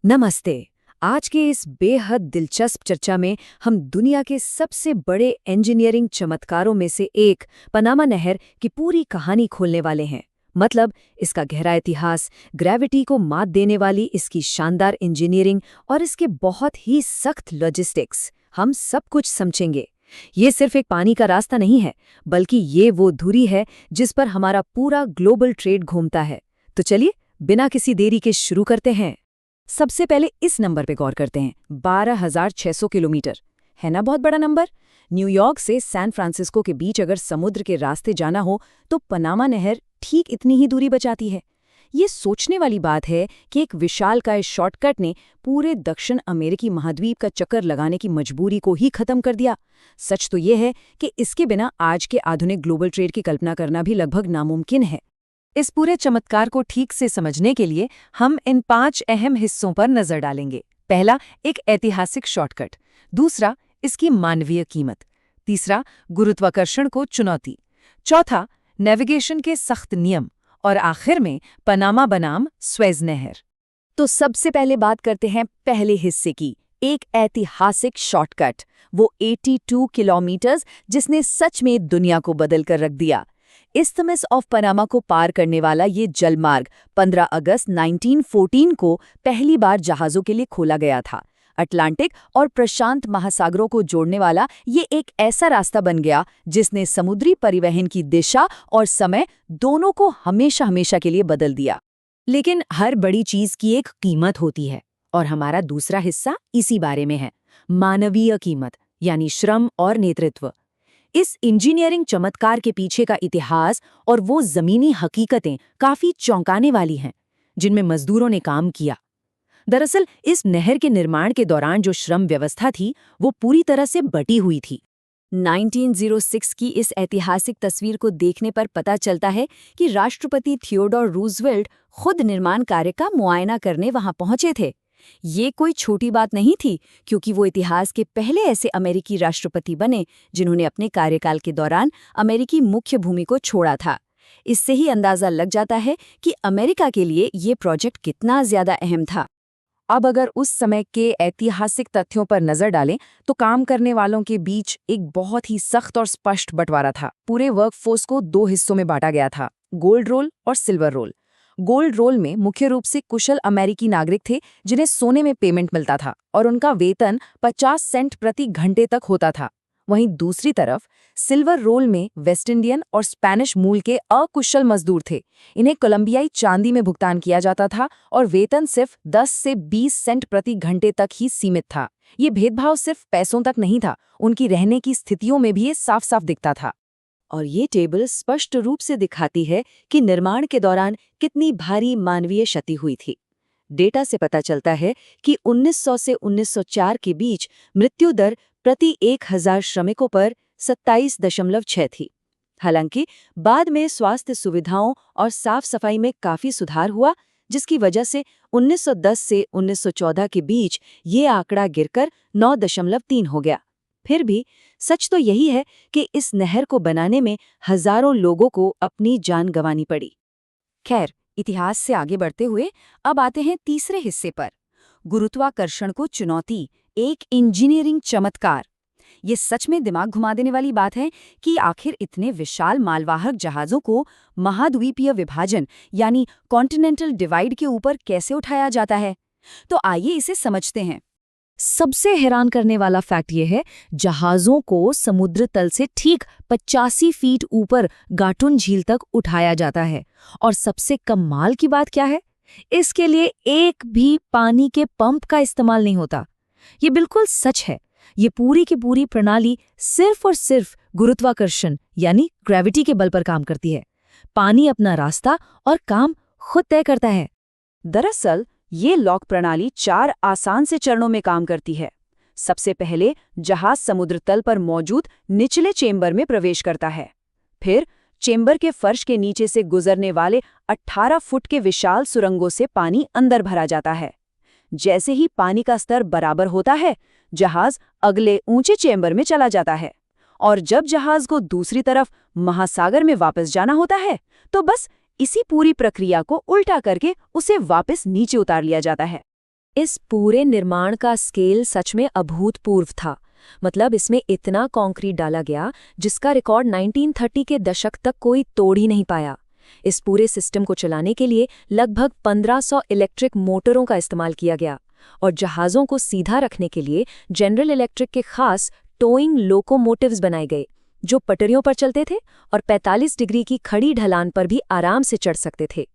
नमस्ते। आज के इस बेहद दिलचस्प चर्चा में हम दुनिया के सबसे बड़े इंजीनियरिंग चमत्कारों में से एक पनामा नहर की पूरी कहानी खोलने वाले हैं। मतलब इसका गहरा इतिहास, ग्रेविटी को मात देने वाली इसकी शानदार इंजीनियरिंग और इसके बहुत ही सख्त लॉजिस्टिक्स, हम सब कुछ समझेंगे। ये सिर्फ एक पानी का रास्ता नहीं है, बल्कि ये वो धुरी है जिस पर हमारा पूरा ग्लोबल ट्रेड घूमता है। तो चलिए बिना किसी देरी के शुरू करते हैं। सबसे पहले इस नंबर पे गौर करते हैं, 12,600 किलोमीटर। है ना बहुत बड़ा नंबर। न्यूयॉर्क से सैन फ्रांसिस्को के बीच अगर समुद्र के रास्ते जाना हो तो पनामा नहर ठीक इतनी ही दूरी बचाती है। ये सोचने वाली बात है कि एक विशालकाय शॉर्टकट ने पूरे दक्षिण अमेरिकी महाद्वीप का चक्कर लगाने की मजबूरी को ही खत्म कर दिया। सच तो ये है कि इसके बिना आज के आधुनिक ग्लोबल ट्रेड की कल्पना करना भी लगभग नामुमकिन है। इस पूरे चमत्कार को ठीक से समझने के लिए हम इन 5 अहम हिस्सों पर नजर डालेंगे। पहला, एक ऐतिहासिक शॉर्टकट। दूसरा, इसकी मानवीय कीमत। तीसरा, गुरुत्वाकर्षण को चुनौती। चौथा, नेविगेशन के सख्त नियम। और आखिर में पनामा बनाम स्वेज नहर। तो सबसे पहले बात करते हैं पहले हिस्से की, एक ऐतिहासिक शॉर्टकट, वो 82 किलोमीटर जिसने सच में दुनिया को बदल कर रख दिया। इस्थमस ऑफ पनामा को पार करने वाला ये जलमार्ग 15 अगस्त 1914 को पहली बार जहाज़ों के लिए खोला गया था। अटलांटिक और प्रशांत महासागरों को जोड़ने वाला ये एक ऐसा रास्ता बन गया जिसने समुद्री परिवहन की दिशा और समय दोनों को हमेशा हमेशा के लिए बदल दिया। लेकिन हर बड़ी चीज़ की एक कीमत होती है, और हमारा दूसरा हिस्सा इसी बारे में है, मानवीय कीमत, यानी श्रम और नेतृत्व। इस इंजीनियरिंग चमत्कार के पीछे का इतिहास और वो ज़मीनी हकीकतें काफ़ी चौंकाने वाली हैं, जिनमें मजदूरों ने काम किया। दरअसल इस नहर के निर्माण के दौरान जो श्रम व्यवस्था थी वो पूरी तरह से बटी हुई थी। 1906 की इस ऐतिहासिक तस्वीर को देखने पर पता चलता है कि राष्ट्रपति थियोडोर रूजवेल्ट खुद निर्माण कार्य का मुआयना करने वहां पहुंचे थे। ये कोई छोटी बात नहीं थी, क्योंकि वो इतिहास के पहले ऐसे अमेरिकी राष्ट्रपति बने जिन्होंने अपने कार्यकाल के दौरान अमेरिकी मुख्य भूमि को छोड़ा था। इससे ही अंदाजा लग जाता है कि अमेरिका के लिए ये प्रोजेक्ट कितना ज्यादा अहम था। अब अगर उस समय के ऐतिहासिक तथ्यों पर नजर डालें तो काम करने वालों के बीच एक बहुत ही सख्त और स्पष्ट बंटवारा था। पूरे वर्कफोर्स को 2 हिस्सों में बांटा गया था, गोल्ड रोल और सिल्वर रोल। गोल्ड रोल में मुख्य रूप से कुशल अमेरिकी नागरिक थे जिन्हें सोने में पेमेंट मिलता था और उनका वेतन 50 सेंट प्रति घंटे तक होता था। वहीं दूसरी तरफ सिल्वर रोल में वेस्ट इंडियन और स्पेनिश मूल के अकुशल मजदूर थे। इन्हें कोलंबियाई चांदी में भुगतान किया जाता था और वेतन सिर्फ 10 से 20 सेंट प्रति घंटे तक ही सीमित था। ये भेदभाव सिर्फ पैसों तक नहीं था, उनकी रहने की स्थितियों में भी ये साफ साफ दिखता था। और ये टेबल स्पष्ट रूप से दिखाती है कि निर्माण के दौरान कितनी भारी मानवीय क्षति हुई थी। डेटा से पता चलता है कि 1900 से 1904 के बीच मृत्यु दर प्रति 1000 श्रमिकों पर 27.6 थी। हालांकि बाद में स्वास्थ्य सुविधाओं और साफ सफाई में काफी सुधार हुआ, जिसकी वजह से 1910 से 1914 के बीच ये आंकड़ा गिरकर 9.3 हो गया। फिर भी सच तो यही है कि इस नहर को बनाने में हजारों लोगों को अपनी जान गंवानी पड़ी। खैर, इतिहास से आगे बढ़ते हुए अब आते हैं तीसरे हिस्से पर, गुरुत्वाकर्षण को चुनौती, एक इंजीनियरिंग चमत्कार। ये सच में दिमाग घुमा देने वाली बात है कि आखिर इतने विशाल मालवाहक जहाज़ों को महाद्वीपीय विभाजन यानी कॉन्टिनेंटल डिवाइड के ऊपर कैसे उठाया जाता है। तो आइए इसे समझते हैं। सबसे हैरान करने वाला फैक्ट यह है, जहाज़ों को समुद्र तल से ठीक 85 फीट ऊपर गाटुन झील तक उठाया जाता है। और सबसे कमाल की बात क्या है, इसके लिए एक भी पानी के पंप का इस्तेमाल नहीं होता। ये बिल्कुल सच है। ये पूरी की पूरी प्रणाली सिर्फ और सिर्फ गुरुत्वाकर्षण यानी ग्रेविटी के बल पर काम करती है। पानी अपना रास्ता और काम खुद तय करता है। दरअसल ये लॉक प्रणाली 4 आसान से चरणों में काम करती है। सबसे पहले जहाज समुद्र तल पर मौजूद निचले चेंबर में प्रवेश करता है। फिर चेंबर के फर्श के नीचे से गुजरने वाले 18 फुट के विशाल सुरंगों से पानी अंदर भरा जाता है। जैसे ही पानी का स्तर बराबर होता है, जहाज अगले ऊंचे चेंबर में चला जाता है। और जब जहाज को दूसरी तरफ महासागर में वापस जाना होता है, तो बस इसी पूरी प्रक्रिया को उल्टा करके उसे वापस नीचे उतार लिया जाता है। इस पूरे निर्माण का स्केल सच में अभूतपूर्व था। मतलब इसमें इतना कंक्रीट डाला गया जिसका रिकॉर्ड 1930 के दशक तक कोई तोड़ ही नहीं पाया। इस पूरे सिस्टम को चलाने के लिए लगभग 1500 इलेक्ट्रिक मोटरों का इस्तेमाल किया गया और जहाज़ों को सीधा रखने के लिए जनरल इलेक्ट्रिक के खास टोइंग लोकोमोटिव्स बनाए गए, जो पटरियों पर चलते थे और 45 डिग्री की खड़ी ढलान पर भी आराम से चढ़ सकते थे।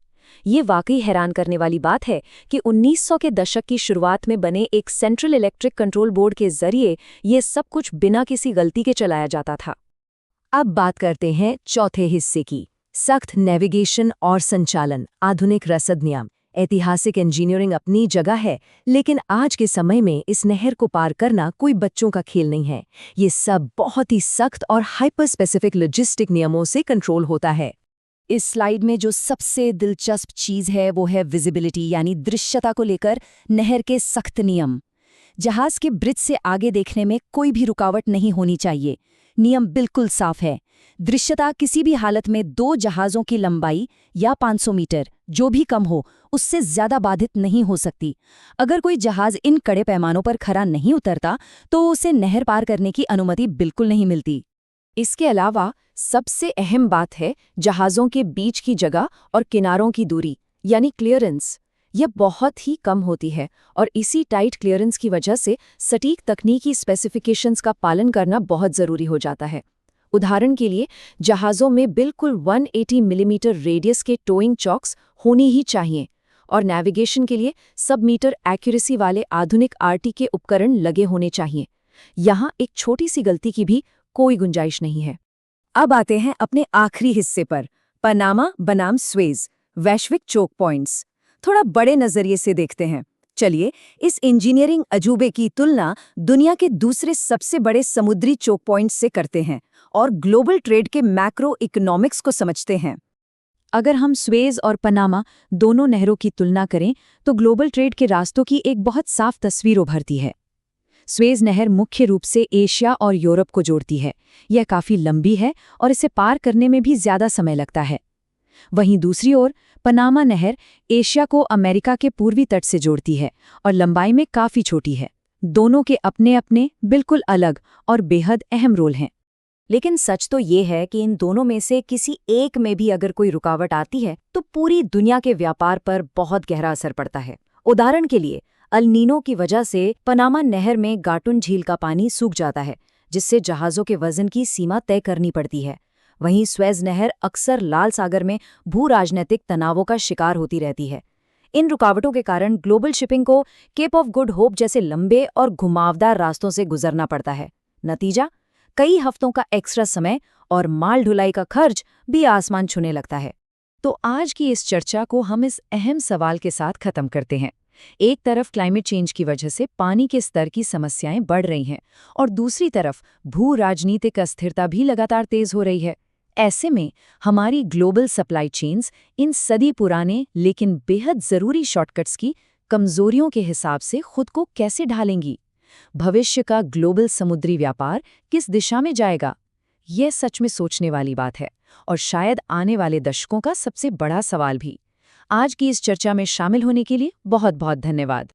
ये वाकई हैरान करने वाली बात है कि 1900 के दशक की शुरुआत में बने एक सेंट्रल इलेक्ट्रिक कंट्रोल बोर्ड के जरिए ये सब कुछ बिना किसी गलती के चलाया जाता था। अब बात करते हैं चौथे हिस्से की, सख्त नेविगेशन और संचालन, आधुनिक रसद नियम। ऐतिहासिक इंजीनियरिंग अपनी जगह है, लेकिन आज के समय में इस नहर को पार करना कोई बच्चों का खेल नहीं है। ये सब बहुत ही सख्त और हाइपर स्पेसिफिक लॉजिस्टिक नियमों से कंट्रोल होता है। इस स्लाइड में जो सबसे दिलचस्प चीज़ है वो है विजिबिलिटी, यानी दृश्यता को लेकर नहर के सख्त नियम। जहाज के ब्रिज से आगे देखने में कोई भी रुकावट नहीं होनी चाहिए। नियम बिल्कुल साफ है। दृश्यता किसी भी हालत में 2 जहाज़ों की लंबाई या 500 मीटर, जो भी कम हो, उससे ज़्यादा बाधित नहीं हो सकती। अगर कोई जहाज इन कड़े पैमानों पर खरा नहीं उतरता तो उसे नहर पार करने की अनुमति बिल्कुल नहीं मिलती। इसके अलावा सबसे अहम बात है जहाज़ों के बीच की जगह और किनारों की दूरी, यानी क्लियरेंस। यह बहुत ही कम होती है और इसी टाइट क्लियरेंस की वजह से सटीक तकनीकी स्पेसिफिकेशंस का पालन करना बहुत ज़रूरी हो जाता है। उदाहरण के लिए, जहाज़ों में बिल्कुल 180 मिलीमीटर रेडियस के टोइंग चॉक्स होनी ही चाहिए और नेविगेशन के लिए सब-मीटर एक्यूरेसी वाले आधुनिक आरटी के उपकरण लगे होने चाहिए। यहाँ एक छोटी सी गलती की भी कोई गुंजाइश नहीं है। अब आते हैं अपने आखिरी हिस्से पर, पनामा बनाम स्वेज, वैश्विक चोक पॉइंट्स। थोड़ा बड़े नजरिए से देखते हैं। चलिए इस इंजीनियरिंग अजूबे की तुलना दुनिया के दूसरे सबसे बड़े समुद्री चोक पॉइंट्स से करते हैं और ग्लोबल ट्रेड के मैक्रो इकोनॉमिक्स को समझते हैं। अगर हम स्वेज और पनामा दोनों नहरों की तुलना करें तो ग्लोबल ट्रेड के रास्तों की एक बहुत साफ तस्वीर उभरती है। स्वेज नहर मुख्य रूप से एशिया और यूरोप को जोड़ती है। यह काफ़ी लंबी है और इसे पार करने में भी ज़्यादा समय लगता है। वहीं दूसरी ओर पनामा नहर एशिया को अमेरिका के पूर्वी तट से जोड़ती है और लंबाई में काफ़ी छोटी है। दोनों के अपने अपने बिल्कुल अलग और बेहद अहम रोल हैं। लेकिन सच तो ये है कि इन दोनों में से किसी एक में भी अगर कोई रुकावट आती है तो पूरी दुनिया के व्यापार पर बहुत गहरा असर पड़ता है। उदाहरण के लिए, अल नीनो की वजह से पनामा नहर में गाटुन झील का पानी सूख जाता है, जिससे जहाज़ों के वजन की सीमा तय करनी पड़ती है। वहीं स्वेज नहर अक्सर लाल सागर में भू-राजनीतिक तनावों का शिकार होती रहती है। इन रुकावटों के कारण ग्लोबल शिपिंग को केप ऑफ गुड होप जैसे लंबे और घुमावदार रास्तों से गुजरना पड़ता है। नतीजा, कई हफ्तों का एक्स्ट्रा समय और माल ढुलाई का खर्च भी आसमान छूने लगता है। तो आज की इस चर्चा को हम इस अहम सवाल के साथ खत्म करते हैं। एक तरफ क्लाइमेट चेंज की वजह से पानी के स्तर की समस्याएं बढ़ रही हैं और दूसरी तरफ भू राजनीतिक अस्थिरता भी लगातार तेज हो रही है। ऐसे में हमारी ग्लोबल सप्लाई चेन्स इन सदी पुराने लेकिन बेहद ज़रूरी शॉर्टकट्स की कमजोरियों के हिसाब से खुद को कैसे ढालेंगी? भविष्य का ग्लोबल समुद्री व्यापार किस दिशा में जाएगा? यह सच में सोचने वाली बात है और शायद आने वाले दशकों का सबसे बड़ा सवाल भी। आज की इस चर्चा में शामिल होने के लिए बहुत बहुत धन्यवाद।